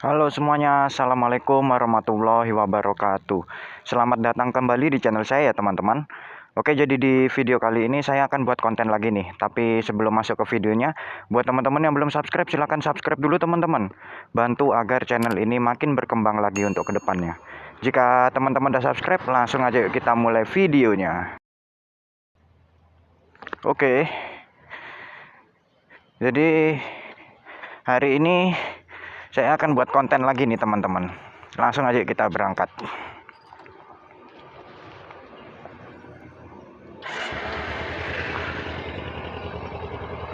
Halo semuanya, Assalamualaikum warahmatullahi wabarakatuh. Selamat datang kembali di channel saya ya teman-teman. Oke, jadi di video kali ini saya akan buat konten lagi nih. Tapi sebelum masuk ke videonya, buat teman-teman yang belum subscribe, silahkan subscribe dulu teman-teman. Bantu agar channel ini makin berkembang lagi untuk kedepannya. Jika teman-teman udah subscribe, langsung aja yuk kita mulai videonya. Oke, jadi hari ini saya akan buat konten lagi nih teman-teman. Langsung aja kita berangkat.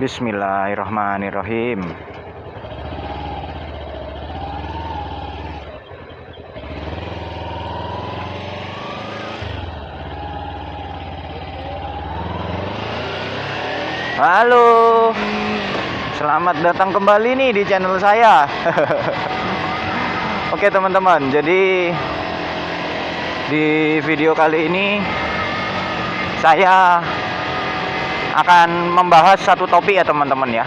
Bismillahirrahmanirrahim. Halo, selamat datang kembali nih di channel saya. Oke teman-teman, jadi di video kali ini saya akan membahas satu topik ya teman-teman ya.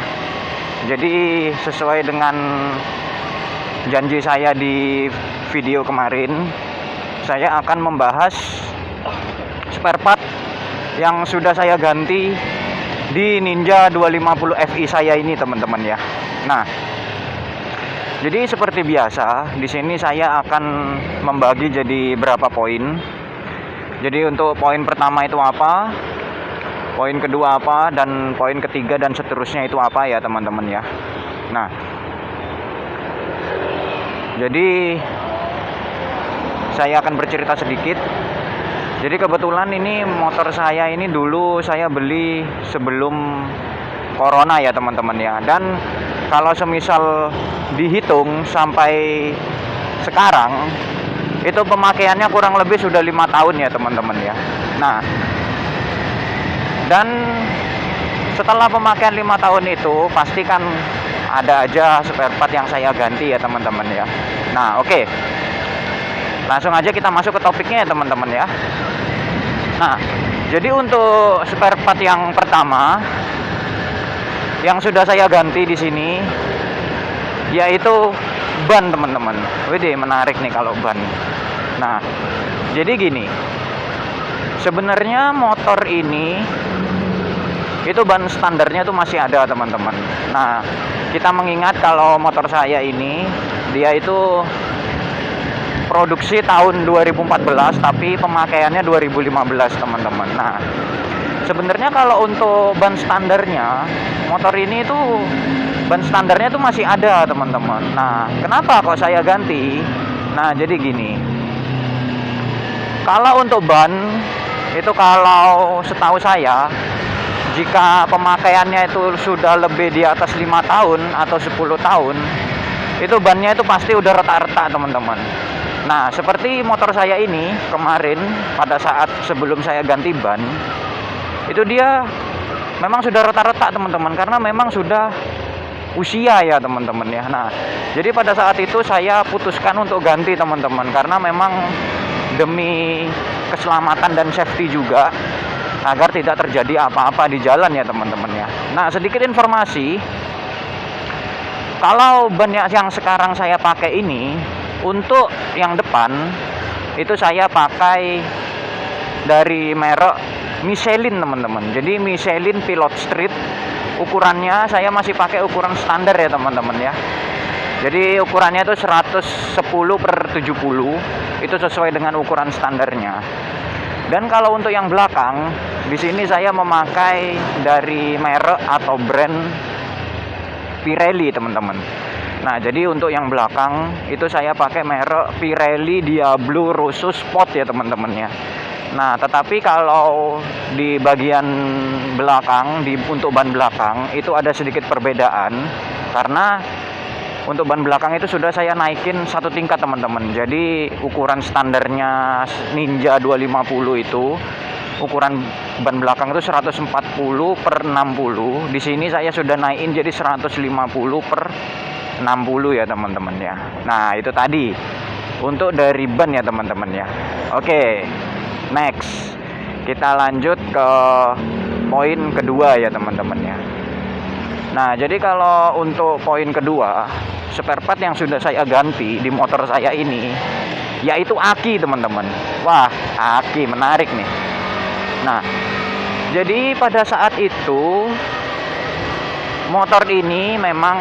Jadi sesuai dengan janji saya di video kemarin, saya akan membahas spare part yang sudah saya ganti di Ninja 250 Fi saya ini teman-teman ya. Nah, jadi seperti biasa di sini saya akan membagi jadi berapa poin. Jadi untuk poin pertama itu apa, poin kedua apa, dan poin ketiga dan seterusnya itu apa ya teman-teman ya. Nah, jadi saya akan bercerita sedikit. Jadi kebetulan ini motor saya ini dulu saya beli sebelum corona ya teman-teman ya. Dan kalau semisal dihitung sampai sekarang itu pemakaiannya kurang lebih sudah 5 tahun ya teman-teman ya. Nah, dan setelah pemakaian 5 tahun itu pasti kan ada aja spare part yang saya ganti ya teman-teman ya. Nah, oke. Langsung aja kita masuk ke topiknya ya teman-teman ya. Nah, jadi untuk spare part yang pertama yang sudah saya ganti di sini yaitu ban teman-teman. Widih, menarik nih kalau ban. Nah, jadi gini. Sebenarnya motor ini itu ban standarnya tuh masih ada teman-teman. Nah, kita mengingat kalau motor saya ini dia itu produksi tahun 2014 tapi pemakaiannya 2015 teman-teman. Nah, sebenarnya kalau untuk ban standarnya motor ini tuh ban standarnya tuh masih ada teman-teman. Nah, kenapa kok saya ganti? Nah, jadi gini. Kalau untuk ban itu kalau setahu saya jika pemakaiannya itu sudah lebih di atas 5 tahun atau 10 tahun itu bannya itu pasti udah retak-retak teman-teman. Nah, seperti motor saya ini kemarin pada saat sebelum saya ganti ban itu dia memang sudah retak-retak teman-teman karena memang sudah usia ya teman-teman ya. Nah, jadi pada saat itu saya putuskan untuk ganti teman-teman karena memang demi keselamatan dan safety juga agar tidak terjadi apa-apa di jalan ya teman-teman ya. Nah, sedikit informasi, kalau ban yang sekarang saya pakai ini untuk yang depan itu saya pakai dari merek Michelin teman-teman. Jadi Michelin Pilot Street. Ukurannya saya masih pakai ukuran standar ya teman-teman ya. Jadi ukurannya itu 110/70. Itu sesuai dengan ukuran standarnya. Dan kalau untuk yang belakang, di sini saya memakai dari merek atau brand Pirelli teman-teman. Nah, jadi untuk yang belakang itu saya pakai merek Pirelli Diablo Rosso Sport ya teman-teman ya. Nah, tetapi kalau di bagian belakang untuk ban belakang itu ada sedikit perbedaan karena untuk ban belakang itu sudah saya naikin satu tingkat teman-teman. Jadi ukuran standarnya Ninja 250 itu ukuran ban belakang itu 140/60. Di sini saya sudah naikin jadi 150/60 ya teman-teman ya. Nah, itu tadi untuk dari ban ya teman-teman ya. Oke, next kita lanjut ke poin kedua ya teman-teman ya. Nah, jadi kalau untuk poin kedua spare part yang sudah saya ganti di motor saya ini, yaitu aki, teman-teman. Wah, aki menarik nih. Nah, jadi pada saat itu motor ini memang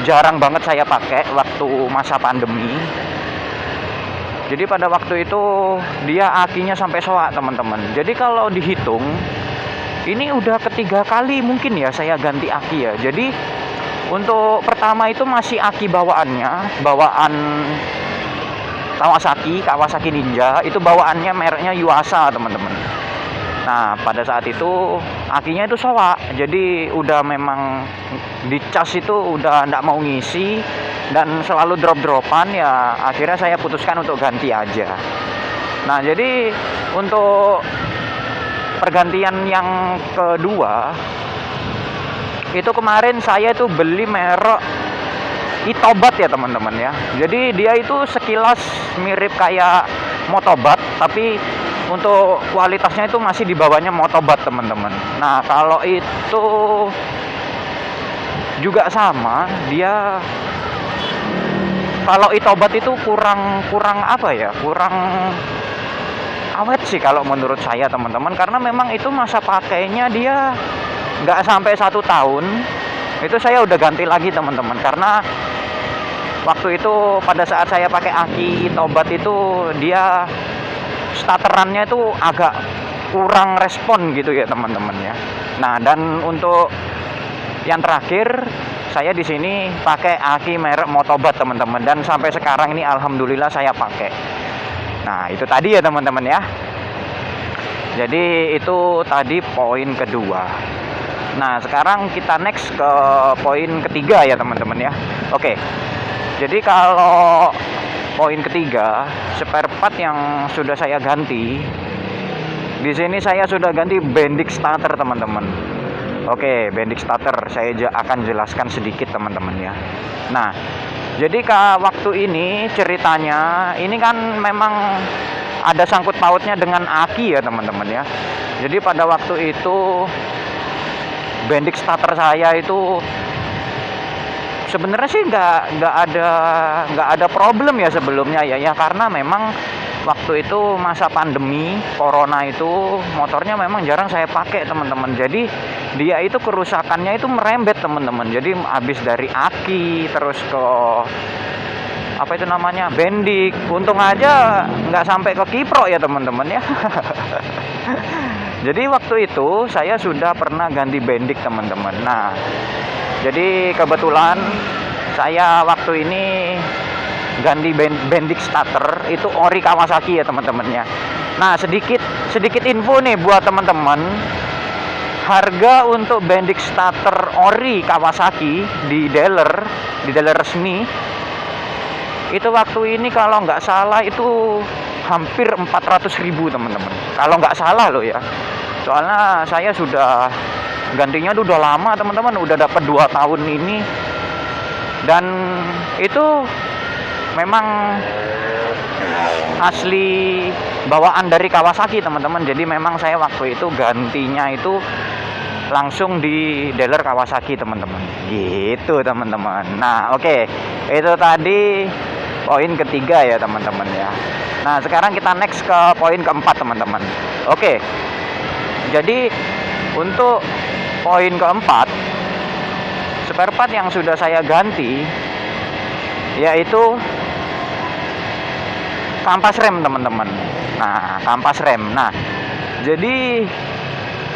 jarang banget saya pakai waktu masa pandemi. Jadi pada waktu itu dia akinya sampai soak, teman-teman. Jadi kalau dihitung, ini udah ketiga kali mungkin ya saya ganti aki ya. Jadi untuk pertama itu masih aki bawaannya, bawaan Kawasaki Ninja, itu bawaannya mereknya Yuasa, teman-teman. Nah, pada saat itu akinya itu soak, jadi udah memang di cas itu udah nggak mau ngisi dan selalu drop-dropan ya. Akhirnya saya putuskan untuk ganti aja. Nah, jadi untuk pergantian yang kedua itu kemarin saya itu beli merek Itobat ya, teman-teman ya. Jadi dia itu sekilas mirip kayak Motobat, tapi untuk kualitasnya itu masih di bawahnya Motobat, teman-teman. Nah, kalau itu juga sama, dia kalau Itobat itu kurang apa ya? Kurang awet sih kalau menurut saya, teman-teman, karena memang itu masa pakainya dia nggak sampai 1 tahun. Itu saya udah ganti lagi, teman-teman, karena waktu itu pada saat saya pakai aki Itobat itu dia starterannya itu agak kurang respon gitu ya, teman-teman ya. Nah, dan untuk yang terakhir saya di sini pakai aki merek Motobat, teman-teman, dan sampai sekarang ini alhamdulillah saya pakai. Nah, itu tadi ya, teman-teman ya. Jadi itu tadi poin kedua. Nah, sekarang kita next ke poin ketiga ya, teman-teman ya. Oke. Jadi kalau poin ketiga, spare part yang sudah saya ganti. Di sini saya sudah ganti Bendix starter, teman-teman. Oke, Bendix starter saya akan jelaskan sedikit, teman-teman ya. Nah, jadi waktu ini ceritanya ini kan memang ada sangkut pautnya dengan aki ya, teman-teman ya. Jadi pada waktu itu Bendix starter saya itu sebenarnya sih nggak ada problem ya sebelumnya ya, karena memang waktu itu masa pandemi corona itu motornya memang jarang saya pakai, teman-teman. Jadi dia itu kerusakannya itu merembet, teman-teman. Jadi habis dari aki terus ke apa itu namanya Bendix, untung aja nggak sampai ke kiprok ya, teman-teman ya. Jadi waktu itu saya sudah pernah ganti Bendix, teman-teman. Nah, jadi kebetulan saya waktu ini ganti Bendix starter itu ori Kawasaki ya, teman-teman ya. Nah, sedikit info nih buat teman-teman. Harga untuk Bendix starter ori Kawasaki di dealer resmi itu waktu ini kalau nggak salah itu hampir 400.000, teman-teman. Kalau nggak salah loh ya. Soalnya saya sudah gantinya udah lama, teman-teman, udah dapat 2 tahun ini. Dan itu memang asli bawaan dari Kawasaki, teman-teman. Jadi memang saya waktu itu gantinya itu langsung di dealer Kawasaki, teman-teman. Gitu, teman-teman. Nah, oke. Itu tadi poin ketiga ya, teman-teman ya. Nah, sekarang kita next ke poin keempat, teman-teman. Oke. Jadi untuk poin keempat, spare part yang sudah saya ganti yaitu kampas rem, teman-teman. Nah, kampas rem. Nah, jadi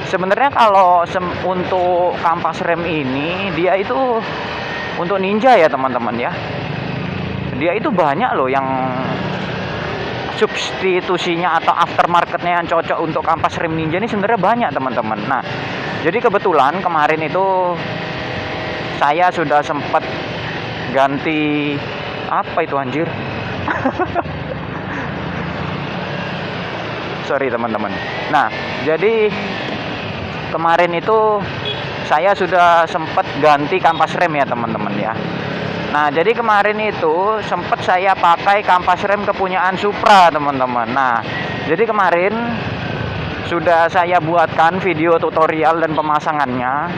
sebenarnya kalau untuk kampas rem ini dia itu untuk Ninja ya, teman-teman ya. Dia itu banyak loh yang substitusinya atau aftermarketnya yang cocok untuk kampas rem Ninja ini sebenarnya banyak, teman-teman. Nah, jadi kebetulan kemarin itu saya sudah sempat ganti apa itu, anjir. Sorry, teman-teman. Nah, jadi kemarin itu saya sudah sempat ganti kampas rem ya, teman-teman ya. Nah, jadi kemarin itu sempat saya pakai kampas rem kepunyaan Supra, teman-teman. Nah, jadi kemarin sudah saya buatkan video tutorial dan pemasangannya.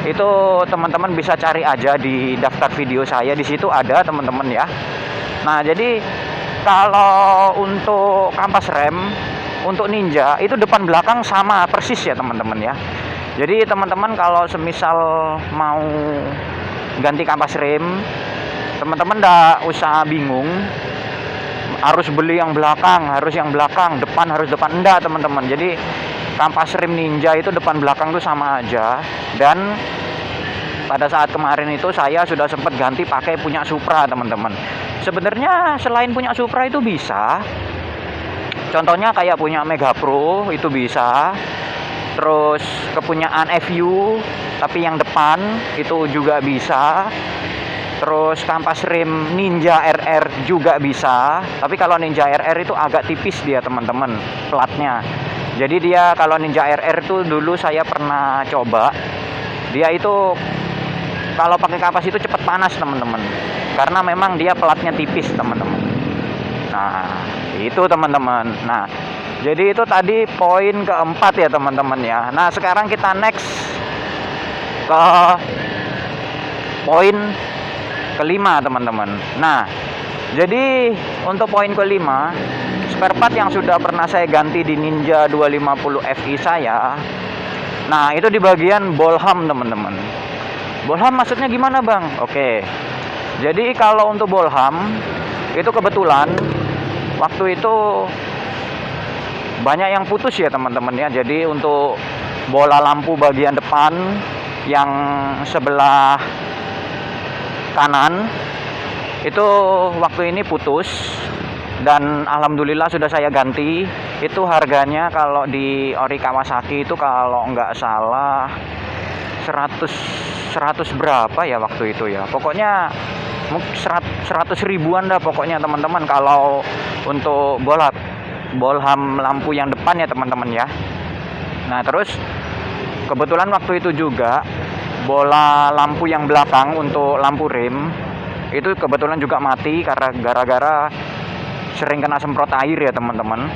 itu teman-teman bisa cari aja di daftar video saya, di situ ada teman-teman ya. Nah, jadi kalau untuk kampas rem untuk Ninja itu depan belakang sama persis ya teman-teman ya. Jadi teman-teman kalau semisal mau ganti kampas rem, teman-teman nggak usah bingung harus beli yang belakang, depan harus depan, enggak teman-teman. Jadi kampas rem Ninja itu depan belakang tuh sama aja. Dan pada saat kemarin itu saya sudah sempat ganti pakai punya Supra teman-teman. Sebenarnya selain punya Supra itu bisa, contohnya kayak punya Mega Pro itu bisa, terus kepunyaan FU tapi yang depan itu juga bisa, terus kampas rem Ninja RR juga bisa. Tapi kalau Ninja RR itu agak tipis dia teman-teman platnya. Jadi dia kalau Ninja RR itu dulu saya pernah coba, dia itu kalau pakai kampas itu cepat panas teman-teman, karena memang dia platnya tipis teman-teman. Nah itu teman-teman. Nah jadi itu tadi poin keempat ya teman-teman ya. Nah sekarang kita next ke poin kelima teman-teman. Nah jadi untuk poin kelima, spare part yang sudah pernah saya ganti di Ninja 250 Fi saya, nah itu di bagian bolham teman-teman. Bolham maksudnya gimana bang? Oke, jadi kalau untuk bolham itu kebetulan waktu itu banyak yang putus ya teman-teman ya. Jadi untuk bola lampu bagian depan yang sebelah kanan itu waktu ini putus, dan alhamdulillah sudah saya ganti. Itu harganya kalau di ori Kawasaki itu kalau nggak salah 100 berapa ya waktu itu ya, pokoknya 100 ribuan dah pokoknya teman-teman kalau untuk bolham lampu yang depan ya teman-teman ya. Nah terus kebetulan waktu itu juga bola lampu yang belakang untuk lampu rem itu kebetulan juga mati karena gara-gara sering kena semprot air ya teman-teman.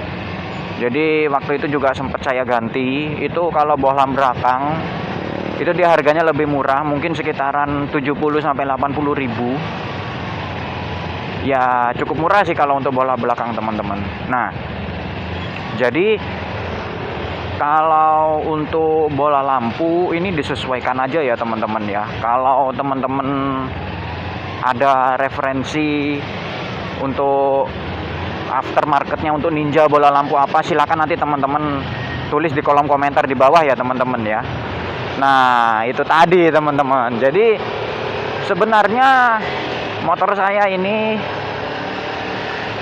Jadi waktu itu juga sempat saya ganti. Itu kalau bohlam belakang itu dia harganya lebih murah, mungkin sekitaran 70 sampai 80 ribu. Ya cukup murah sih kalau untuk bola belakang teman-teman. Nah jadi kalau untuk bola lampu ini disesuaikan aja ya teman-teman ya. Kalau teman-teman ada referensi untuk aftermarketnya untuk Ninja bola lampu apa, silakan nanti teman-teman tulis di kolom komentar di bawah ya teman-teman ya. Nah itu tadi teman-teman. Jadi sebenarnya motor saya ini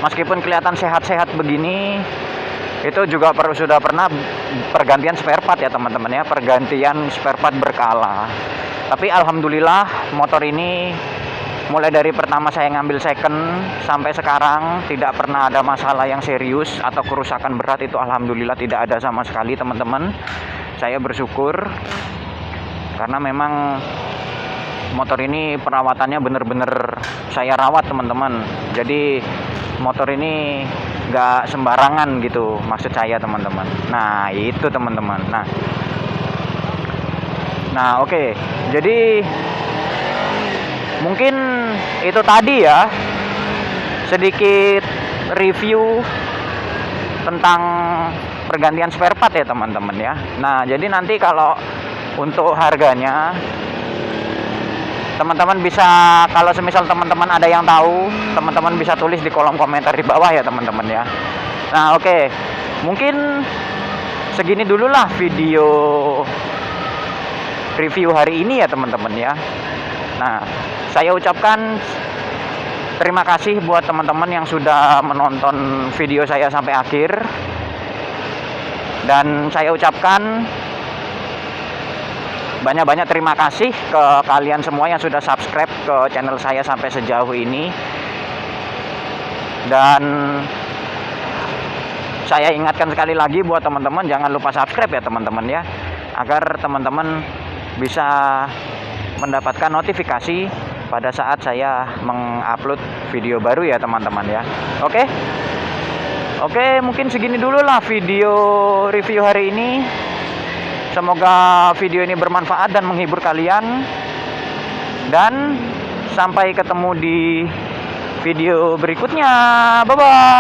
meskipun kelihatan sehat-sehat begini, itu juga sudah pernah pergantian spare part ya teman-teman ya, pergantian spare part berkala. Tapi alhamdulillah motor ini mulai dari pertama saya ngambil second sampai sekarang tidak pernah ada masalah yang serius atau kerusakan berat. Itu alhamdulillah tidak ada sama sekali teman-teman. Saya bersyukur karena memang motor ini perawatannya bener-bener saya rawat teman-teman. Jadi motor ini nggak sembarangan gitu maksud saya teman-teman. Nah itu teman-teman. Nah oke. Jadi mungkin itu tadi ya sedikit review tentang pergantian spare part ya teman-teman ya. Nah jadi nanti kalau untuk harganya teman-teman bisa, kalau semisal teman-teman ada yang tahu, teman-teman bisa tulis di kolom komentar di bawah ya teman-teman ya. Nah oke, mungkin segini dulu lah video review hari ini ya teman-teman ya. Nah saya ucapkan terima kasih buat teman-teman yang sudah menonton video saya sampai akhir. Dan saya ucapkan banyak-banyak terima kasih ke kalian semua yang sudah subscribe ke channel saya sampai sejauh ini. Dan saya ingatkan sekali lagi buat teman-teman jangan lupa subscribe ya teman-teman ya, agar teman-teman bisa mendapatkan notifikasi pada saat saya mengupload video baru ya teman-teman ya. Oke, mungkin segini dulu lah video review hari ini. Semoga video ini bermanfaat dan menghibur kalian. Dan sampai ketemu di video berikutnya. Bye bye.